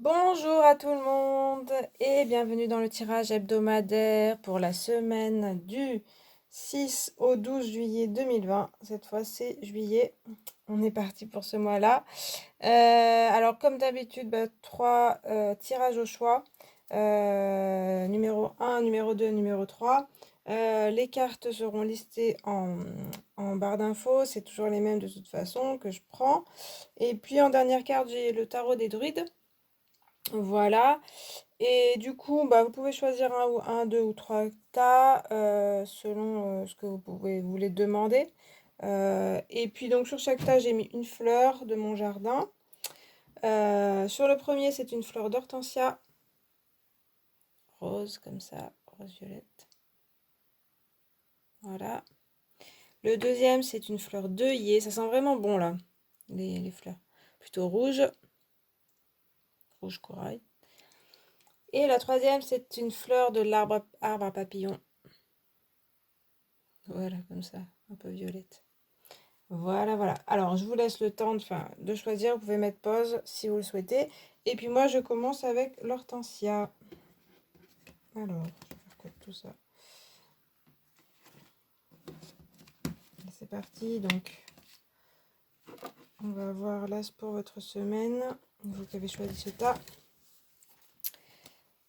Bonjour à tout le monde et bienvenue dans le tirage hebdomadaire pour la semaine du 6 au 12 juillet 2020. Cette fois, c'est juillet. On est parti pour ce mois-là. Alors, comme d'habitude, trois tirages au choix. Numéro 1, numéro 2, numéro 3. Les cartes seront listées en barre d'infos. C'est toujours les mêmes de toute façon que je prends. Et puis, en dernière carte, j'ai le tarot des druides. Voilà. Et du coup, vous pouvez choisir un, deux ou trois tas selon ce que vous voulez demander. Et puis donc sur chaque tas, j'ai mis une fleur de mon jardin. Sur le premier, c'est une fleur d'hortensia rose comme ça, rose violette. Voilà. Le deuxième, c'est une fleur d'œillet. Ça sent vraiment bon là, les fleurs. Plutôt rouge, rouge corail. Et la troisième, c'est une fleur de arbre à papillon. Voilà, comme ça, un peu violette. Voilà, voilà. Alors, je vous laisse le temps de choisir. Vous pouvez mettre pause si vous le souhaitez. Et puis moi, je commence avec l'hortensia. Alors, je vais faire quoi de tout ça? C'est parti. Donc, on va voir l'as pour votre semaine. Vous qui avez choisi ce tas.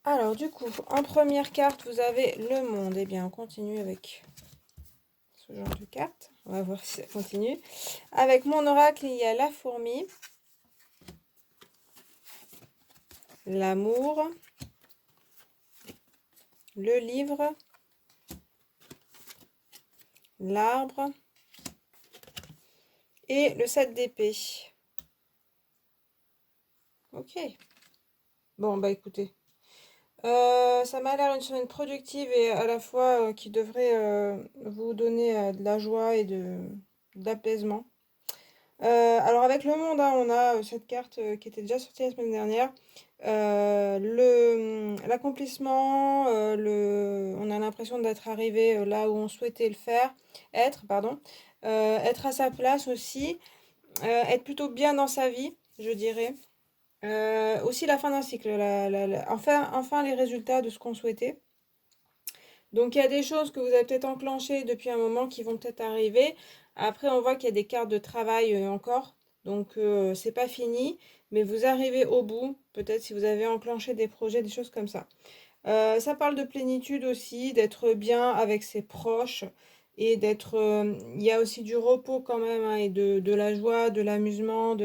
Alors, du coup, en première carte, vous avez le monde. Eh bien, on continue avec ce genre de carte. On va voir si ça continue. Avec mon oracle, il y a la fourmi, l'amour, le livre, l'arbre et le 7 d'épée. Ok. Bon, écoutez. Ça m'a l'air une semaine productive et à la fois qui devrait vous donner de la joie et d'apaisement. Alors avec le monde, hein, on a cette carte qui était déjà sortie la semaine dernière. L'accomplissement, on a l'impression d'être arrivé là où on souhaitait être, pardon. Être à sa place aussi, être plutôt bien dans sa vie, je dirais. Aussi la fin d'un cycle, enfin les résultats de ce qu'on souhaitait. Donc il y a des choses que vous avez peut-être enclenchées depuis un moment qui vont peut-être arriver. Après, on voit qu'il y a des cartes de travail encore. Donc c'est pas fini, mais vous arrivez au bout. Peut-être si vous avez enclenché des projets, des choses comme ça. Ça parle de plénitude aussi, d'être bien avec ses proches et il y a aussi du repos quand même, hein, et de la joie, de l'amusement,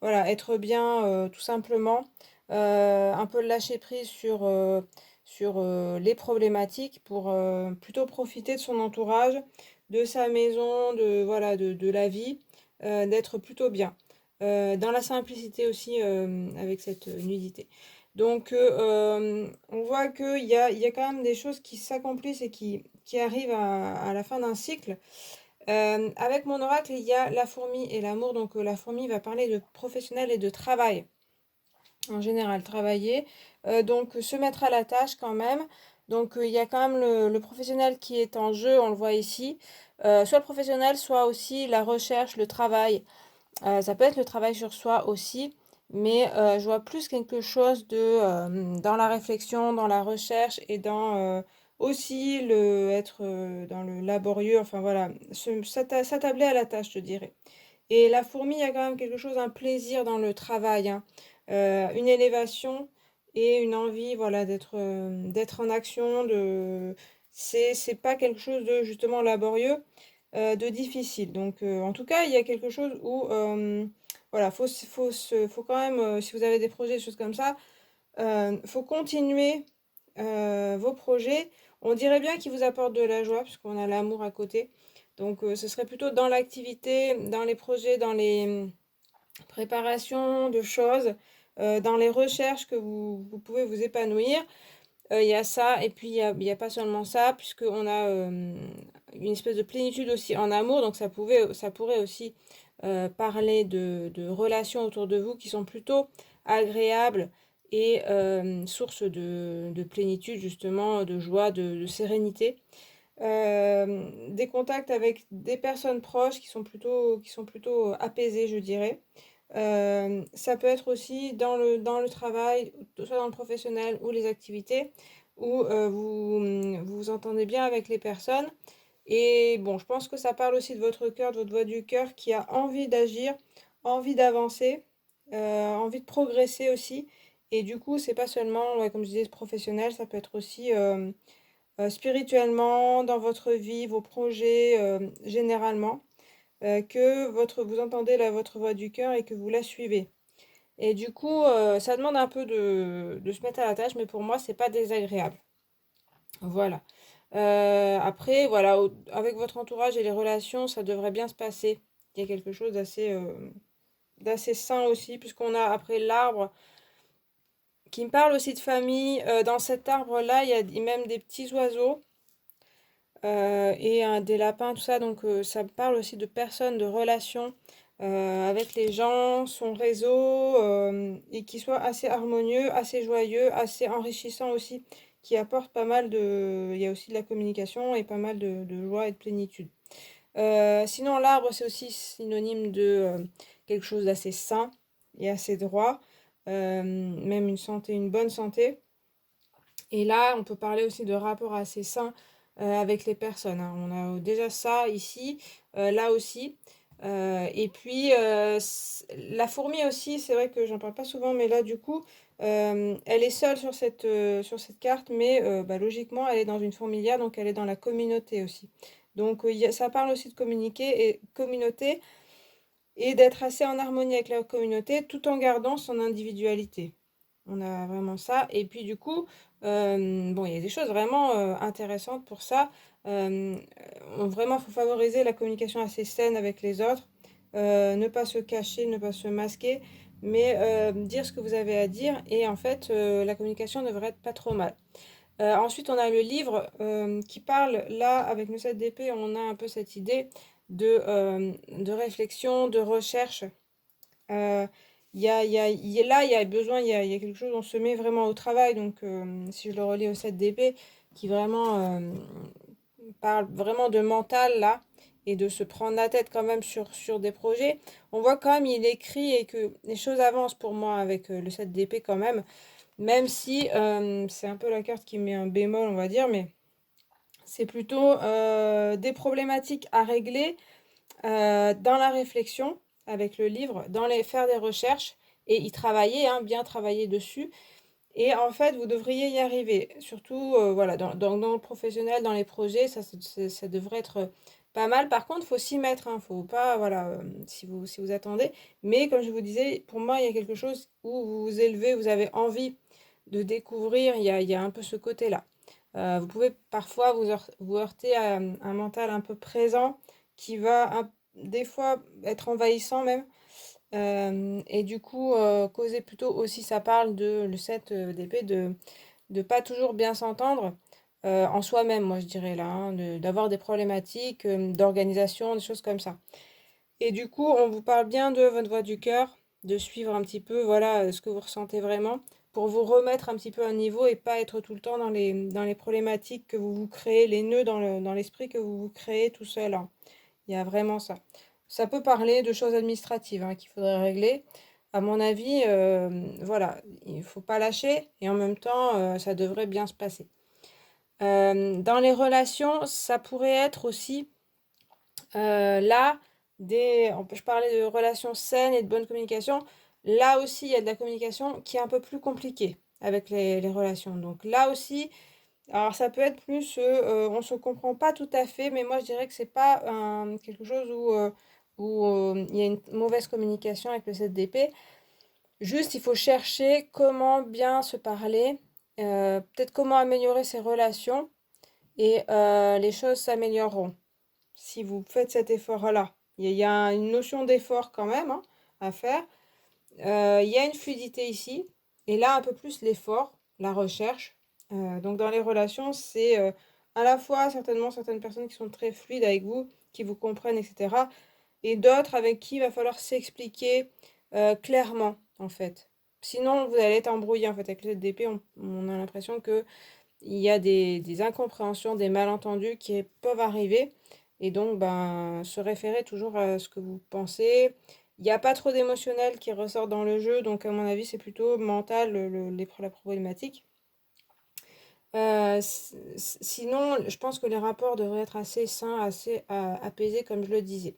voilà, être bien tout simplement. Un peu lâcher prise sur les problématiques pour plutôt profiter de son entourage, de sa maison, voilà, de la vie, d'être plutôt bien. Dans la simplicité aussi avec cette nudité. Donc, on voit qu'il y a quand même des choses qui s'accomplissent et qui arrivent à la fin d'un cycle. Avec mon oracle, il y a la fourmi et l'amour. Donc, la fourmi va parler de professionnel et de travail. En général, travailler. Donc, se mettre à la tâche quand même. Donc, il y a quand même le professionnel qui est en jeu, on le voit ici. Soit le professionnel, soit aussi la recherche, le travail. Ça peut être le travail sur soi aussi, mais je vois plus quelque chose dans la réflexion, dans la recherche et dans aussi être dans le laborieux, enfin voilà, s'attabler à la tâche, je dirais. Et la fourmi, il y a quand même quelque chose, un plaisir dans le travail, hein. Une élévation et une envie, voilà, d'être en action, c'est pas quelque chose de justement laborieux, de difficile. Donc, en tout cas, il y a quelque chose où, voilà, faut quand même, si vous avez des projets, des choses comme ça, faut continuer vos projets. On dirait bien qu'ils vous apportent de la joie, puisqu'on a l'amour à côté. Donc, ce serait plutôt dans l'activité, dans les projets, dans les préparations de choses, dans les recherches que vous pouvez vous épanouir. Il y a ça, et puis il y a pas seulement ça, puisqu'on a une espèce de plénitude aussi en amour, donc ça pourrait aussi parler de relations autour de vous qui sont plutôt agréables et source de plénitude, justement, de joie, de sérénité. Des contacts avec des personnes proches qui sont plutôt apaisées, je dirais. Ça peut être aussi dans le travail, soit dans le professionnel ou les activités, où vous vous entendez bien avec les personnes. Et bon, je pense que ça parle aussi de votre cœur, de votre voix du cœur qui a envie d'agir, envie d'avancer, envie de progresser aussi. Et du coup, c'est pas seulement, ouais, comme je disais, professionnel, ça peut être aussi spirituellement, dans votre vie, vos projets, généralement, que vous entendez votre voix du cœur et que vous la suivez. Et du coup, ça demande un peu de se mettre à la tâche, mais pour moi, c'est pas désagréable. Voilà. Après, voilà, avec votre entourage et les relations, ça devrait bien se passer. Il y a quelque chose d'assez sain aussi, puisqu'on a après l'arbre qui me parle aussi de famille. Dans cet arbre-là, il y a même des petits oiseaux et des lapins, tout ça. Donc, ça me parle aussi de personnes, de relations avec les gens, son réseau, et qui soit assez harmonieux, assez joyeux, assez enrichissant aussi, qui apporte pas mal de... Il y a aussi de la communication et pas mal de joie et de plénitude. Sinon, l'arbre, c'est aussi synonyme de quelque chose d'assez sain et assez droit, même une santé, une bonne santé. Et là, on peut parler aussi de rapports assez sains avec les personnes, hein. On a déjà ça ici, là aussi. Et puis, la fourmi aussi, c'est vrai que j'en parle pas souvent, mais là, du coup, elle est seule sur cette carte, mais bah, logiquement, elle est dans une fourmilière, donc elle est dans la communauté aussi. Donc, ça parle aussi de communiquer et communauté et d'être assez en harmonie avec la communauté tout en gardant son individualité. On a vraiment ça. Et puis du coup, bon, il y a des choses vraiment intéressantes pour ça. Vraiment, il faut favoriser la communication assez saine avec les autres. Ne pas se cacher, ne pas se masquer, mais dire ce que vous avez à dire. Et en fait, la communication devrait être pas trop mal. Ensuite, on a le livre qui parle, là, avec le 7 d'épée, on a un peu cette idée de réflexion, de recherche. Euh, là, il y a besoin, il y a quelque chose, on se met vraiment au travail. Donc, si je le relis au 7 d'épée, qui vraiment parle vraiment de mental, là, et de se prendre la tête quand même sur des projets, on voit quand même, il écrit et que les choses avancent pour moi avec le 7 d'épée quand même. Même si c'est un peu la carte qui met un bémol, on va dire, mais c'est plutôt des problématiques à régler dans la réflexion avec le livre, faire des recherches et y travailler, hein, bien travailler dessus. Et en fait, vous devriez y arriver. Surtout, voilà, dans le professionnel, dans les projets, ça devrait être pas mal. Par contre, il faut s'y mettre, hein, faut pas, voilà, si vous attendez. Mais comme je vous disais, pour moi, il y a quelque chose où vous vous élevez, vous avez envie de découvrir, il y a un peu ce côté-là. Vous pouvez parfois vous heurter à un mental un peu présent qui va des fois être envahissant même. Et du coup, causer plutôt aussi, ça parle de le 7 d'épée, de pas toujours bien s'entendre en soi-même, moi je dirais là, hein, d'avoir des problématiques d'organisation, des choses comme ça. Et du coup, on vous parle bien de votre voix du cœur, de suivre un petit peu, voilà, ce que vous ressentez vraiment, pour vous remettre un petit peu à niveau et pas être tout le temps dans les problématiques que vous vous créez, les nœuds dans l'esprit que vous vous créez tout seul, hein. Il y a vraiment ça. Ça peut parler de choses administratives hein, qu'il faudrait régler. À mon avis, voilà, il ne faut pas lâcher et en même temps, ça devrait bien se passer. Dans les relations, ça pourrait être aussi là, je parlais de relations saines et de bonne communication. Là aussi, il y a de la communication qui est un peu plus compliquée avec les relations. Donc là aussi, alors ça peut être plus, on se comprend pas tout à fait, mais moi je dirais que c'est pas quelque chose où il y a une mauvaise communication avec le 7 d'épée. Juste, il faut chercher comment bien se parler, peut-être comment améliorer ses relations et les choses s'amélioreront si vous faites cet effort-là. Il y a une notion d'effort quand même hein, à faire. Il y a une fluidité ici, et là un peu plus l'effort, la recherche. Donc dans les relations, c'est à la fois certainement certaines personnes qui sont très fluides avec vous, qui vous comprennent, etc. Et d'autres avec qui il va falloir s'expliquer clairement, en fait. Sinon, vous allez être embrouillé, en fait, avec le ZDP, on a l'impression que il y a des incompréhensions, des malentendus qui peuvent arriver. Et donc, ben, se référer toujours à ce que vous pensez. Il n'y a pas trop d'émotionnel qui ressort dans le jeu, donc à mon avis, c'est plutôt mental la problématique. Sinon, je pense que les rapports devraient être assez sains, assez apaisés, comme je le disais.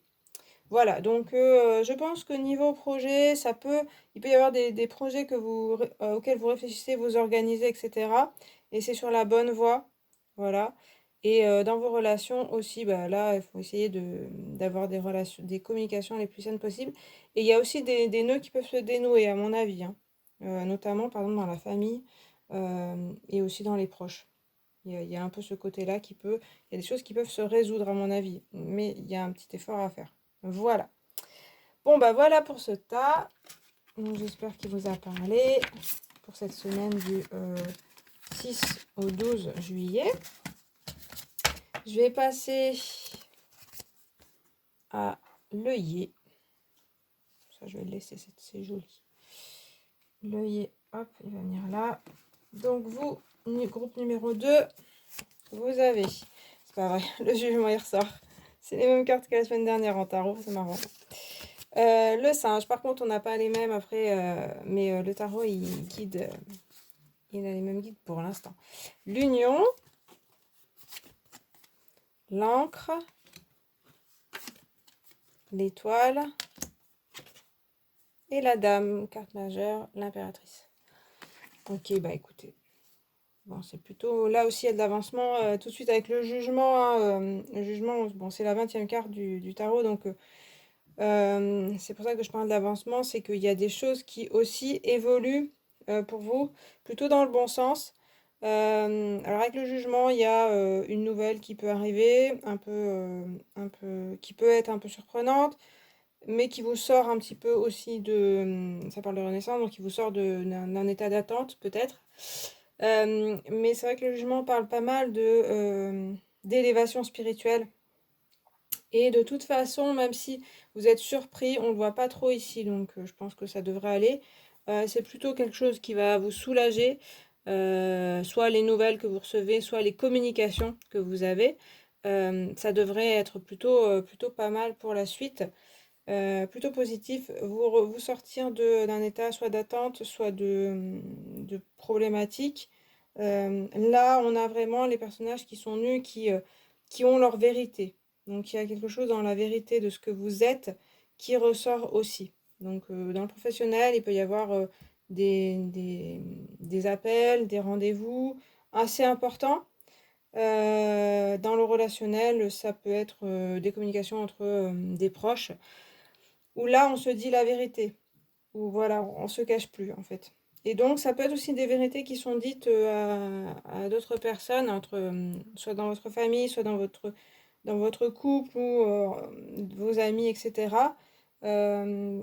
Voilà, donc je pense que niveau projet, il peut y avoir des projets auxquels vous réfléchissez, vous organisez, etc. Et c'est sur la bonne voie, voilà. Et dans vos relations aussi, bah, là, il faut essayer d'avoir des relations, des communications les plus saines possibles. Et il y a aussi des nœuds qui peuvent se dénouer, à mon avis, hein. Notamment, par exemple, dans la famille et aussi dans les proches. Il y a un peu ce côté-là il y a des choses qui peuvent se résoudre, à mon avis, mais il y a un petit effort à faire. Voilà. Bon, bah voilà pour ce tas. Donc, j'espère qu'il vous a parlé pour cette semaine du 6 au 12 juillet. Je vais passer à l'œillet. Ça, je vais le laisser, c'est joli. L'œillet, hop, il va venir là. Donc, vous, groupe numéro 2, vous avez... C'est pas vrai, le jugement, il ressort. C'est les mêmes cartes que la semaine dernière en tarot, c'est marrant. Le singe, par contre, on n'a pas les mêmes après, mais le tarot, il guide, il a les mêmes guides pour l'instant. L'union, l'encre, l'étoile et la dame, carte majeure, l'impératrice. Ok, bah écoutez, bon, c'est plutôt, là aussi, il y a de l'avancement tout de suite avec le jugement, hein, le jugement, bon, c'est la 20e carte du tarot, donc c'est pour ça que je parle d'avancement, c'est qu'il y a des choses qui aussi évoluent pour vous, plutôt dans le bon sens. Alors avec le jugement, il y a une nouvelle qui peut arriver, qui peut être un peu surprenante, mais qui vous sort un petit peu aussi ça parle de renaissance, donc qui vous sort d'un état d'attente peut-être. Mais c'est vrai que le jugement parle pas mal d'élévation spirituelle. Et de toute façon, même si vous êtes surpris, on ne le voit pas trop ici, donc je pense que ça devrait aller. C'est plutôt quelque chose qui va vous soulager, soit les nouvelles que vous recevez, soit les communications que vous avez. Ça devrait être plutôt pas mal pour la suite, plutôt positif. Vous sortir d'un état soit d'attente, soit de problématique. Là, on a vraiment les personnages qui sont nus, qui ont leur vérité. Donc il y a quelque chose dans la vérité de ce que vous êtes qui ressort aussi. Donc dans le professionnel, il peut y avoir des appels, des rendez-vous assez importants. Dans le relationnel, ça peut être des communications entre des proches, où là on se dit la vérité, où voilà, on se cache plus en fait. Et donc ça peut être aussi des vérités qui sont dites à d'autres personnes, soit dans votre famille, soit dans votre couple ou vos amis, etc.,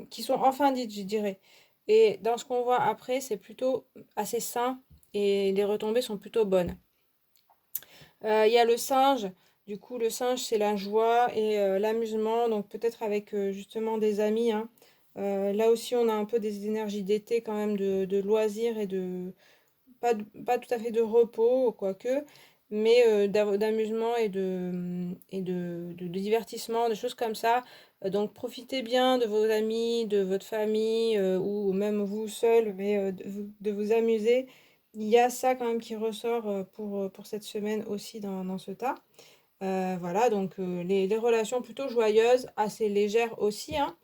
qui sont enfin dites, je dirais. Et dans ce qu'on voit après, c'est plutôt assez sain et les retombées sont plutôt bonnes. Il y a le singe. Du coup, le singe, c'est la joie et l'amusement, donc peut-être avec justement des amis, hein. Là aussi, on a un peu des énergies d'été quand même, de loisirs et pas tout à fait de repos, quoique, mais d'amusement et de divertissement, des choses comme ça. Donc profitez bien de vos amis, de votre famille, ou même vous seul, mais de vous amuser. Il y a ça quand même qui ressort pour cette semaine aussi dans ce tas. Voilà, donc les relations plutôt joyeuses, assez légères aussi, hein,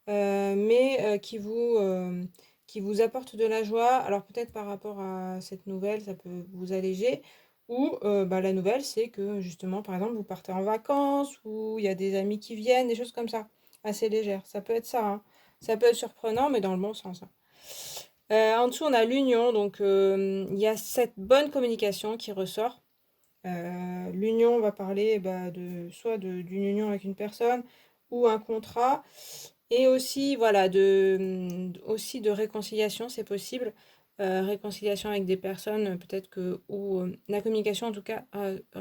mais qui vous apportent de la joie. Alors peut-être par rapport à cette nouvelle, ça peut vous alléger. Ou bah, la nouvelle, c'est que justement, par exemple, vous partez en vacances, ou il y a des amis qui viennent, des choses comme ça, assez légères. Ça peut être ça, hein. Ça peut être surprenant, mais dans le bon sens, hein. En dessous, on a l'union, donc il y a cette bonne communication qui ressort. L'union va parler bah, d'une union avec une personne ou un contrat. Et aussi, voilà, aussi de réconciliation, c'est possible. Réconciliation avec des personnes, peut-être où la communication, en tout cas,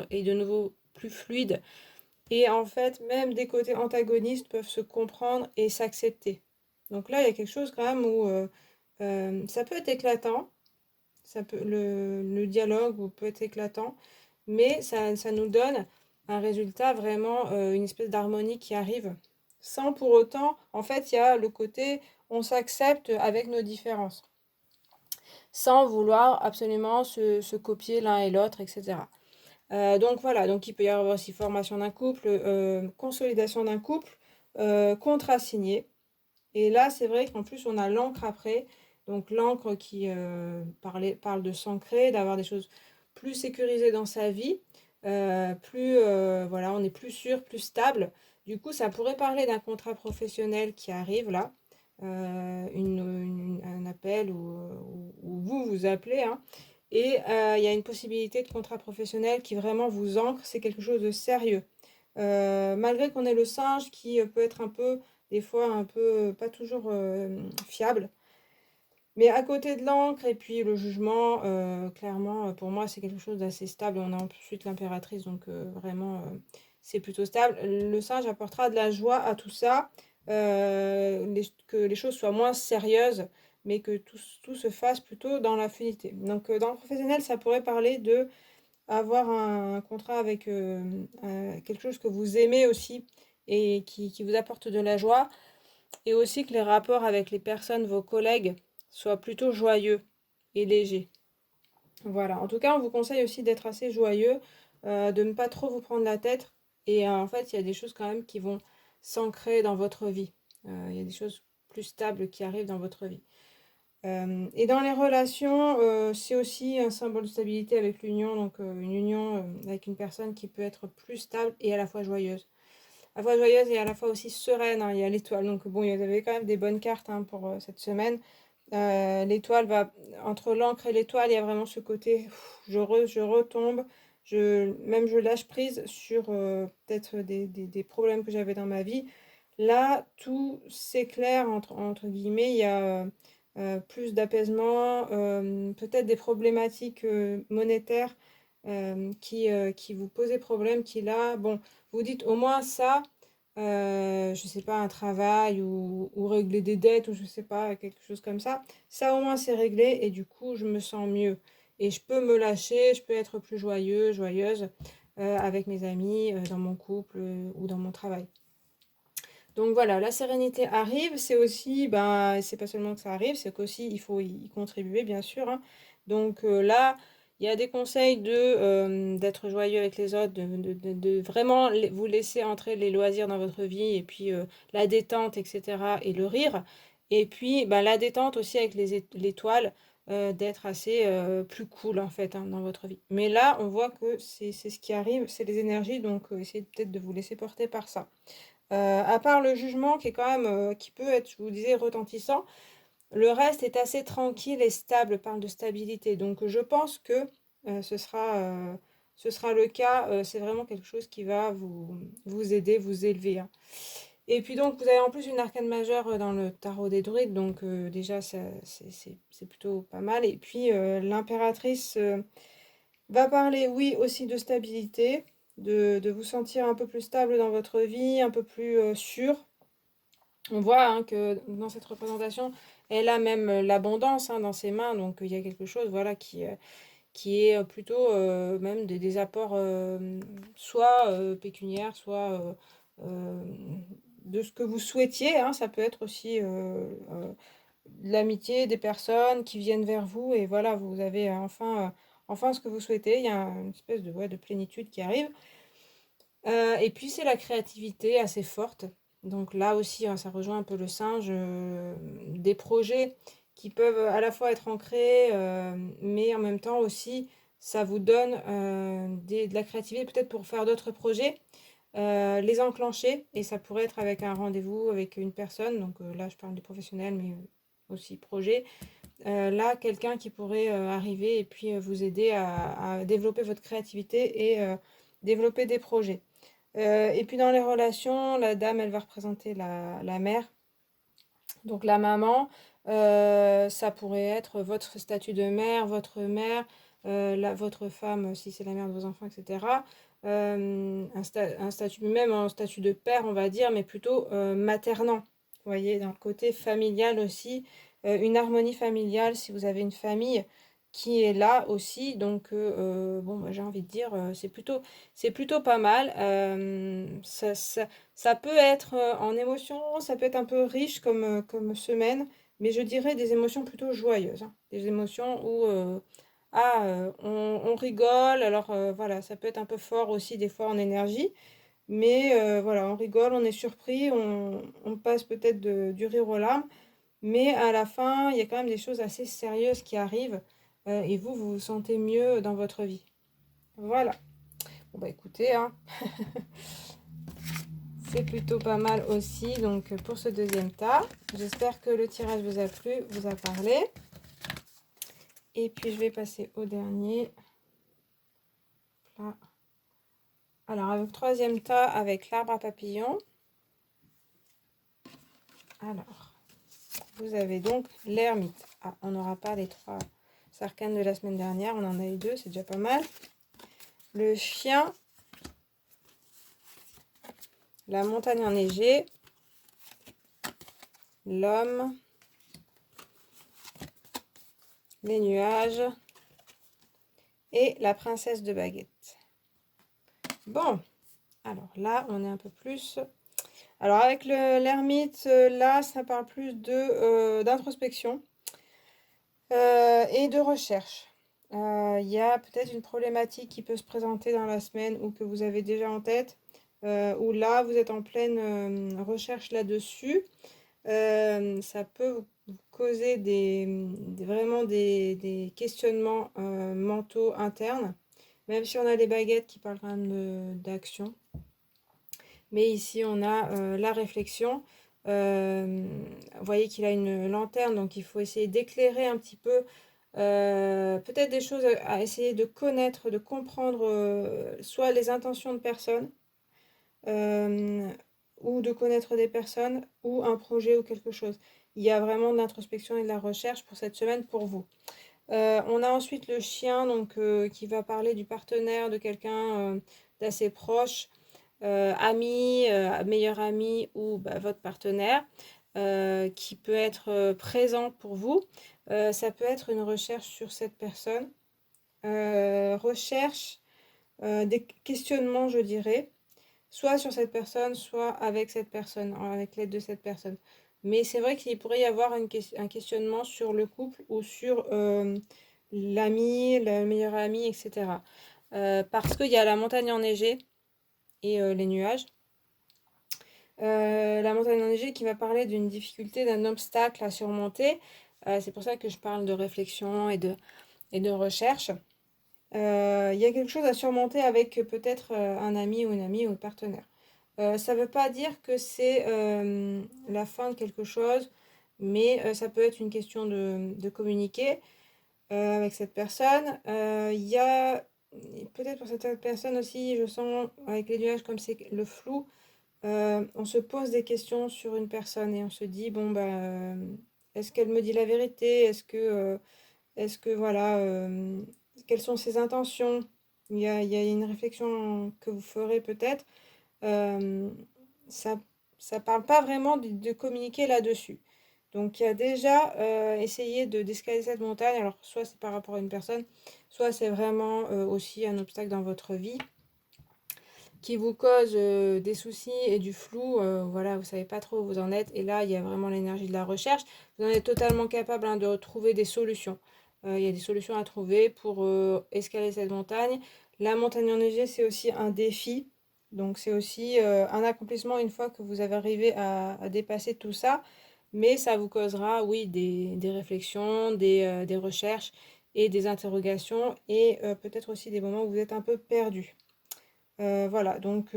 est de nouveau plus fluide. Et en fait, même des côtés antagonistes peuvent se comprendre et s'accepter. Donc là, il y a quelque chose quand même où ça peut être éclatant, le dialogue peut être éclatant, mais ça nous donne un résultat vraiment, une espèce d'harmonie qui arrive. sans pour autant, en fait, il y a le côté on s'accepte avec nos différences, sans vouloir absolument se copier l'un et l'autre, etc. Donc voilà, donc il peut y avoir aussi formation d'un couple, consolidation d'un couple, contrat signé. Et là, c'est vrai qu'en plus, on a l'encre après. Donc l'encre qui parle de s'ancrer, d'avoir des choses plus sécurisées dans sa vie, voilà, on est plus sûr, plus stable. Du coup, ça pourrait parler d'un contrat professionnel qui arrive là, un appel ou vous vous appelez, hein. Et il y a une possibilité de contrat professionnel qui vraiment vous ancre, c'est quelque chose de sérieux. Malgré qu'on ait le singe qui peut être un peu, des fois, un peu, pas toujours fiable. Mais à côté de l'encre et puis le jugement, clairement, pour moi, c'est quelque chose d'assez stable. On a ensuite l'impératrice, donc vraiment, c'est plutôt stable. Le singe apportera de la joie à tout ça, que les choses soient moins sérieuses, mais que tout se fasse plutôt dans la fluidité. Donc, dans le professionnel, ça pourrait parler de avoir un contrat avec quelque chose que vous aimez aussi et qui vous apporte de la joie, et aussi que les rapports avec les personnes, vos collègues, soient plutôt joyeux et légers. Voilà, en tout cas, on vous conseille aussi d'être assez joyeux, de ne pas trop vous prendre la tête. Et en fait, il y a des choses quand même qui vont s'ancrer dans votre vie. Il y a des choses plus stables qui arrivent dans votre vie. Et dans les relations, c'est aussi un symbole de stabilité avec l'union, donc une union avec une personne qui peut être plus stable et à la fois joyeuse. À la fois joyeuse et à la fois aussi sereine, hein, il y a l'étoile. Donc bon, il y avait quand même des bonnes cartes, hein, pour cette semaine. L'étoile va, entre l'encre et l'étoile, il y a vraiment ce côté, je retombe, même je lâche prise sur peut-être des problèmes que j'avais dans ma vie. Là, tout s'éclaire, entre guillemets, il y a plus d'apaisement, peut-être des problématiques monétaires qui vous posaient problème, qui là, bon, vous dites au moins ça, je sais pas, un travail ou régler des dettes ou je sais pas, quelque chose comme ça. Ça au moins c'est réglé et du coup je me sens mieux. Et je peux me lâcher, je peux être plus joyeux, joyeuse avec mes amis, dans mon couple ou dans mon travail. Donc voilà, la sérénité arrive, c'est aussi, ben, c'est pas seulement que ça arrive, c'est qu'aussi il faut y contribuer, bien sûr, hein. Donc là, il y a des conseils d'être joyeux avec les autres, de vraiment vous laisser entrer les loisirs dans votre vie, et puis la détente, etc., et le rire. Et puis ben, la détente aussi avec l'étoile, d'être assez plus cool en fait, hein, dans votre vie. Mais là, on voit que c'est ce qui arrive, c'est les énergies, donc essayez peut-être de vous laisser porter par ça. À part le jugement qui est quand même, qui peut être, je vous disais, retentissant, le reste est assez tranquille et stable, parle de stabilité. Donc je pense que ce sera le cas, c'est vraiment quelque chose qui va vous aider, vous élever, hein. Et puis donc vous avez en plus une arcane majeure dans le tarot des druides, donc déjà c'est plutôt pas mal. Et puis l'impératrice va parler, oui, aussi de stabilité, de vous sentir un peu plus stable dans votre vie, un peu plus sûr. On voit, hein, que dans cette représentation, elle a même l'abondance, hein, dans ses mains, donc il y a quelque chose, voilà, qui est plutôt même des apports, soit pécuniaires, soit euh, de ce que vous souhaitiez, hein. Ça peut être aussi de l'amitié, des personnes qui viennent vers vous et voilà, vous avez enfin ce que vous souhaitez. Il y a une espèce de, ouais, de plénitude qui arrive. Et puis c'est la créativité assez forte. Donc là aussi, hein, ça rejoint un peu le singe, des projets qui peuvent à la fois être ancrés, mais en même temps aussi, ça vous donne de la créativité peut-être pour faire d'autres projets, les enclencher, et ça pourrait être avec un rendez-vous avec une personne. Donc là, je parle des professionnels, mais aussi projet. Là, quelqu'un qui pourrait arriver et puis vous aider à développer votre créativité et développer des projets. Et puis dans les relations, la dame, elle va représenter la mère, donc la maman. Ça pourrait être votre statut de mère, votre femme, si c'est la mère de vos enfants, etc. Un statut, même un statut de père, on va dire, mais plutôt maternant. Vous voyez, dans le côté familial aussi, une harmonie familiale, si vous avez une famille qui est là aussi. Donc, bon, j'ai envie de dire, c'est plutôt pas mal. Ça peut être en émotion, ça peut être un peu riche comme semaine, mais je dirais des émotions plutôt joyeuses, hein. Des émotions où on rigole. Alors voilà, ça peut être un peu fort aussi des fois en énergie, mais voilà, on rigole, on est surpris, on passe peut-être du rire aux larmes. Mais à la fin, il y a quand même des choses assez sérieuses qui arrivent et vous vous sentez mieux dans votre vie. Voilà. Bon bah écoutez, hein, c'est plutôt pas mal aussi donc pour ce deuxième tas. J'espère que le tirage vous a plu, vous a parlé. Et puis je vais passer au dernier. Là. Alors avec le troisième tas avec l'arbre à papillons. Alors, vous avez donc l'ermite. Ah, on n'aura pas les 3 arcanes de la semaine dernière, on en a eu 2, c'est déjà pas mal. Le chien, la montagne enneigée, l'homme, les nuages et la princesse de baguette. Bon, alors là, on est un peu plus... Alors avec l'ermite, là, ça parle plus d'introspection et de recherche. Il y a peut-être une problématique qui peut se présenter dans la semaine ou que vous avez déjà en tête, où là, vous êtes en pleine recherche là-dessus. Ça peut vous causer vraiment des questionnements mentaux internes, même si on a des baguettes qui parlent quand même d'action. Mais ici, on a la réflexion. Vous voyez qu'il a une lanterne, donc il faut essayer d'éclairer un petit peu peut-être des choses à essayer de connaître, de comprendre, soit les intentions de personnes, euh, ou de connaître des personnes, ou un projet ou quelque chose. Il y a vraiment de l'introspection et de la recherche pour cette semaine pour vous. On a ensuite le chien donc, qui va parler du partenaire, de quelqu'un d'assez proche, ami, meilleur ami ou bah, votre partenaire, qui peut être présent pour vous. Ça peut être une recherche sur cette personne, recherche, des questionnements, je dirais, soit sur cette personne, soit avec cette personne, avec l'aide de cette personne. Mais c'est vrai qu'il pourrait y avoir un questionnement sur le couple ou sur l'ami, le meilleur ami, etc. Parce qu'il y a la montagne enneigée et les nuages. La montagne enneigée qui va parler d'une difficulté, d'un obstacle à surmonter. C'est pour ça que je parle de réflexion et de recherche. Il y a quelque chose à surmonter avec peut-être un ami ou une amie ou un partenaire. Ça ne veut pas dire que c'est la fin de quelque chose, mais ça peut être une question de communiquer avec cette personne. Il y a peut-être pour cette personne aussi, je sens avec les nuages comme c'est le flou, on se pose des questions sur une personne et on se dit, bon, bah, est-ce qu'elle me dit la vérité? Est-ce que voilà, quelles sont ses intentions? Il y a une réflexion que vous ferez peut-être. Euh, ça ça parle pas vraiment de communiquer là-dessus. Donc il y a déjà essayer d'escalader cette montagne. Alors soit c'est par rapport à une personne, soit c'est vraiment aussi un obstacle dans votre vie qui vous cause des soucis et du flou. Voilà, vous savez pas trop où vous en êtes. Et là, il y a vraiment l'énergie de la recherche. Vous en êtes totalement capable hein, de trouver des solutions. Il y a des solutions à trouver pour escalader cette montagne. La montagne enneigée, c'est aussi un défi. Donc c'est aussi un accomplissement une fois que vous avez arrivé à dépasser tout ça. Mais ça vous causera, oui, des réflexions, des recherches et des interrogations. Et peut-être aussi des moments où vous êtes un peu perdu. Voilà, donc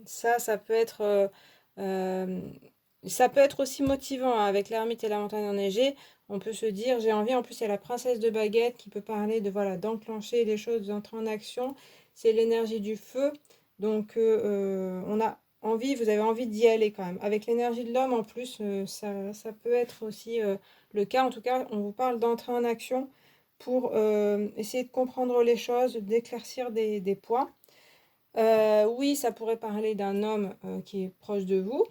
ça peut être, ça peut être aussi motivant hein, avec l'ermite et la montagne enneigée. On peut se dire, j'ai envie, en plus il y a la princesse de baguette qui peut parler de voilà d'enclencher les choses, d'entrer en action. C'est l'énergie du feu, donc on a envie, vous avez envie d'y aller quand même. Avec l'énergie de l'homme en plus, ça peut être aussi le cas. En tout cas, on vous parle d'entrer en action pour essayer de comprendre les choses, d'éclaircir des points. Oui, ça pourrait parler d'un homme qui est proche de vous,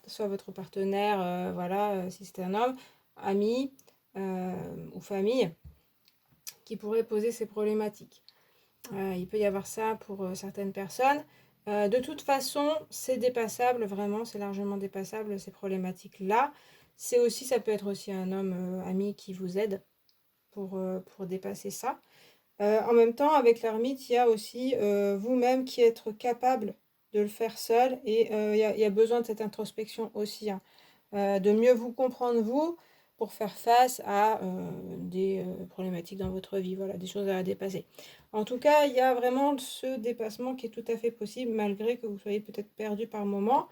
soit votre partenaire, voilà, si c'est un homme, ami ou famille. qui pourrait poser ces problématiques. Il peut y avoir ça pour certaines personnes. De toute façon, c'est dépassable, vraiment, c'est largement dépassable ces problématiques-là. Ça peut être aussi un homme ami qui vous aide pour dépasser ça. En même temps, avec l'ermite, il y a aussi vous-même qui êtes capable de le faire seul et il y a besoin de cette introspection aussi, hein. De mieux vous comprendre vous pour faire face à des problématiques dans votre vie, voilà, des choses à dépasser. En tout cas, il y a vraiment ce dépassement qui est tout à fait possible malgré que vous soyez peut-être perdu par moment.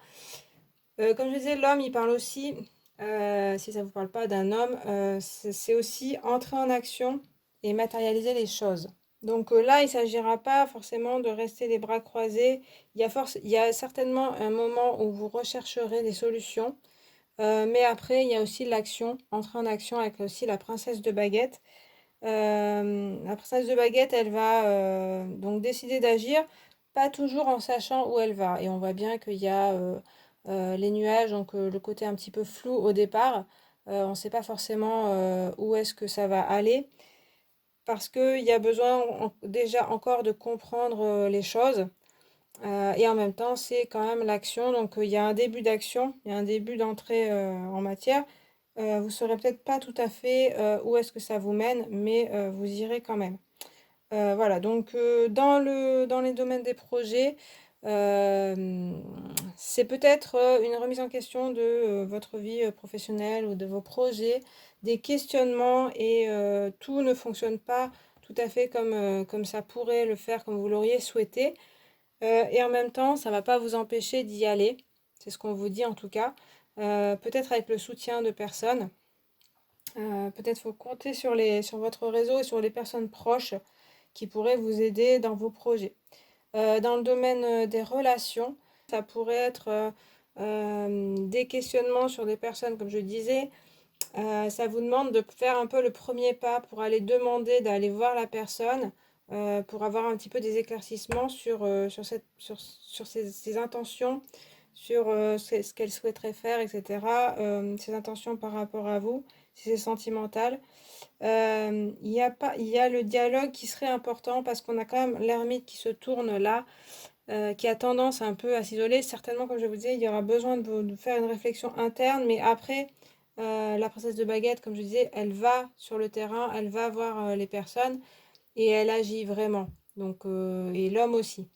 Comme je disais, l'homme, il parle aussi, si ça ne vous parle pas d'un homme, c'est aussi entrer en action et matérialiser les choses. Donc là, il ne s'agira pas forcément de rester les bras croisés. Il y a certainement un moment où vous rechercherez des solutions. Mais après, il y a aussi l'action, entrer en action avec aussi la princesse de baguette. La princesse de baguette, elle va donc décider d'agir, pas toujours en sachant où elle va. Et on voit bien qu'il y a les nuages, donc le côté un petit peu flou au départ. On ne sait pas forcément où est-ce que ça va aller, parce qu'il y a besoin déjà encore de comprendre les choses. Et en même temps, c'est quand même l'action. Donc, il y a un début d'action, il y a un début d'entrée en matière. Vous ne saurez peut-être pas tout à fait où est-ce que ça vous mène, mais vous irez quand même. Voilà, donc dans les domaines des projets, euh, c'est peut-être une remise en question de votre vie professionnelle ou de vos projets, des questionnements et tout ne fonctionne pas tout à fait comme ça pourrait le faire, comme vous l'auriez souhaité. Et en même temps, ça ne va pas vous empêcher d'y aller. C'est ce qu'on vous dit en tout cas. Peut-être avec le soutien de personnes. Peut-être faut compter sur votre réseau et sur les personnes proches qui pourraient vous aider dans vos projets. Dans le domaine des relations, ça pourrait être des questionnements sur des personnes, comme je disais. Ça vous demande de faire un peu le premier pas pour aller demander d'aller voir la personne, pour avoir un petit peu des éclaircissements sur ses intentions, sur ce qu'elle souhaiterait faire, etc. Ses intentions par rapport à vous, si c'est sentimental. Il y a le dialogue qui serait important parce qu'on a quand même l'ermite qui se tourne là, qui a tendance un peu à s'isoler. Certainement, comme je vous disais, il y aura besoin de faire une réflexion interne, mais après, la princesse de baguette, comme je disais, elle va sur le terrain, elle va voir les personnes et elle agit vraiment. Donc, et l'homme aussi.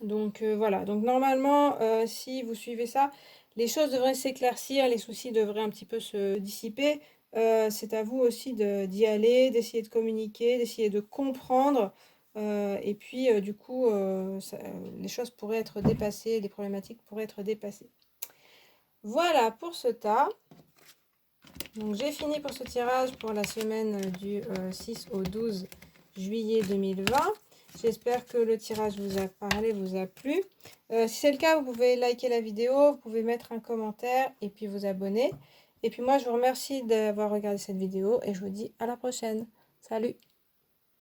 Donc voilà, donc normalement, si vous suivez ça, les choses devraient s'éclaircir, les soucis devraient un petit peu se dissiper. C'est à vous aussi d'y aller, d'essayer de communiquer, d'essayer de comprendre. Et puis, du coup, les choses pourraient être dépassées, les problématiques pourraient être dépassées. Voilà pour ce tas. Donc j'ai fini pour ce tirage pour la semaine du 6 au 12 juillet 2020. J'espère que le tirage vous a parlé, vous a plu. Si c'est le cas, vous pouvez liker la vidéo, vous pouvez mettre un commentaire et puis vous abonner. Et puis moi, je vous remercie d'avoir regardé cette vidéo et je vous dis à la prochaine. Salut!